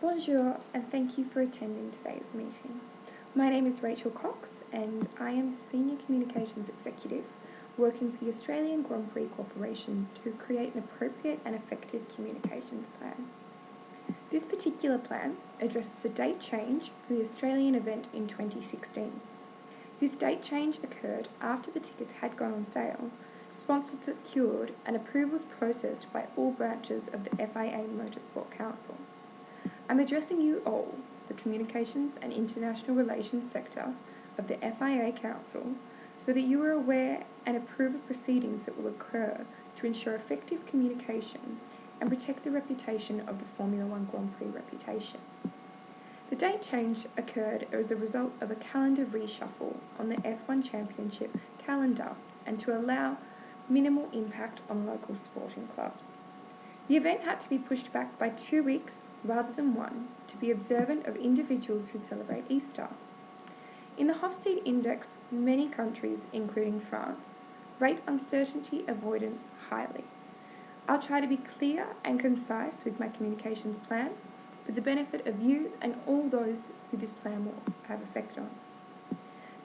Bonjour, and thank you for attending today's meeting. My name is Rachel Cox, and I am the Senior Communications Executive working for the Australian Grand Prix Corporation to create an appropriate and effective communications plan. This particular plan addresses a date change for the Australian event in 2016. This date change occurred after the tickets had gone on sale, sponsors secured, and approvals processed by all branches of the FIA Motorsport Council. I'm addressing you all, the Communications and International Relations sector of the FIA Council, so that you are aware and approve of proceedings that will occur to ensure effective communication and protect the reputation of the Formula One Grand Prix reputation. The date change occurred as a result of a calendar reshuffle on the F1 Championship calendar and to allow minimal impact on local sporting clubs. The event had to be pushed back by 2 weeks rather than one to be observant of individuals who celebrate Easter. In the Hofstede Index, many countries, including France, rate uncertainty avoidance highly. I'll try to be clear and concise with my communications plan for the benefit of you and all those who this plan will have effect on.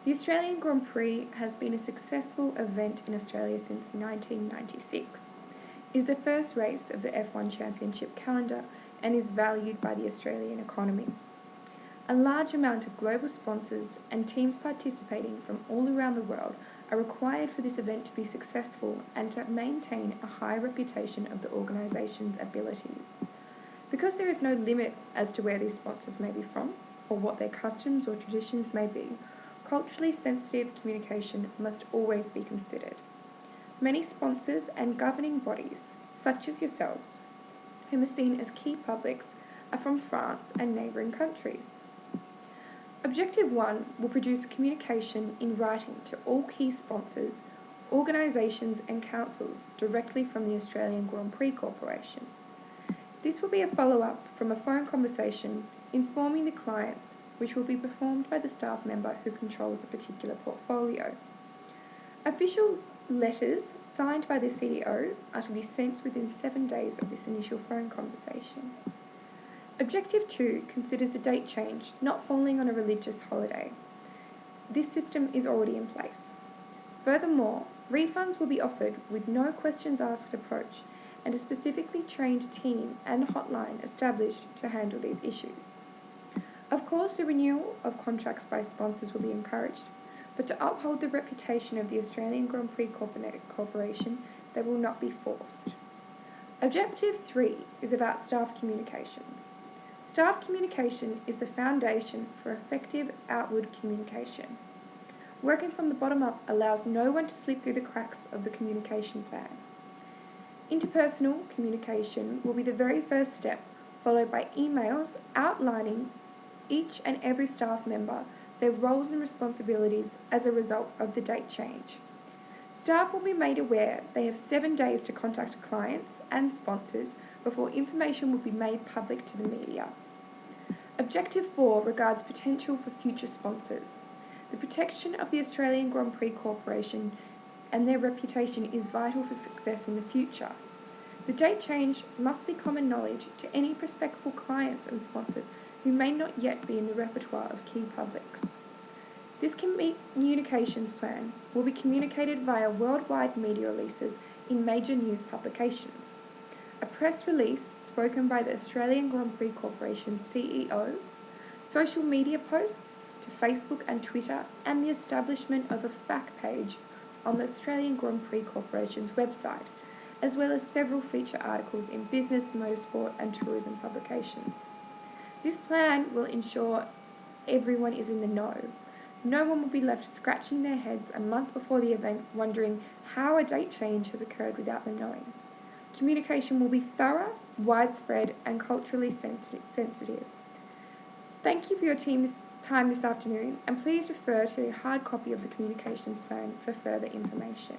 The Australian Grand Prix has been a successful event in Australia since 1996. It is the first race of the F1 Championship calendar and is valued by the Australian economy. A large amount of global sponsors and teams participating from all around the world are required for this event to be successful and to maintain a high reputation of the organisation's abilities. Because there is no limit as to where these sponsors may be from or what their customs or traditions may be, culturally sensitive communication must always be considered. Many sponsors and governing bodies, such as yourselves, whom are seen as key publics, are from France and neighbouring countries. Objective 1 will produce a communication in writing to all key sponsors, organisations and councils directly from the Australian Grand Prix Corporation. This will be a follow-up from a phone conversation informing the clients, which will be performed by the staff member who controls the particular portfolio. Official letters signed by the CEO are to be sent within 7 days of this initial phone conversation. Objective 2 considers the date change not falling on a religious holiday. This system is already in place. Furthermore, refunds will be offered with no questions asked approach and a specifically trained team and hotline established to handle these issues. Of course, the renewal of contracts by sponsors will be encouraged, but to uphold the reputation of the Australian Grand Prix Corporation, they will not be forced. Objective 3 is about staff communications. Staff communication is the foundation for effective outward communication. Working from the bottom up allows no one to slip through the cracks of the communication plan. Interpersonal communication will be the very first step, followed by emails outlining each and every staff member their roles and responsibilities as a result of the date change. Staff will be made aware they have 7 days to contact clients and sponsors before information will be made public to the media. Objective 4 regards potential for future sponsors. The protection of the Australian Grand Prix Corporation and their reputation is vital for success in the future. The date change must be common knowledge to any prospective clients and sponsors who may not yet be in the repertoire of key publics. This communications plan will be communicated via worldwide media releases in major news publications. A press release spoken by the Australian Grand Prix Corporation's CEO, social media posts to Facebook and Twitter, and the establishment of a fact page on the Australian Grand Prix Corporation's website, as well as several feature articles in business, motorsport and tourism publications. This plan will ensure everyone is in the know. No one will be left scratching their heads a month before the event wondering how a date change has occurred without them knowing. Communication will be thorough, widespread and culturally sensitive. Thank you for your time this afternoon, and please refer to a hard copy of the communications plan for further information.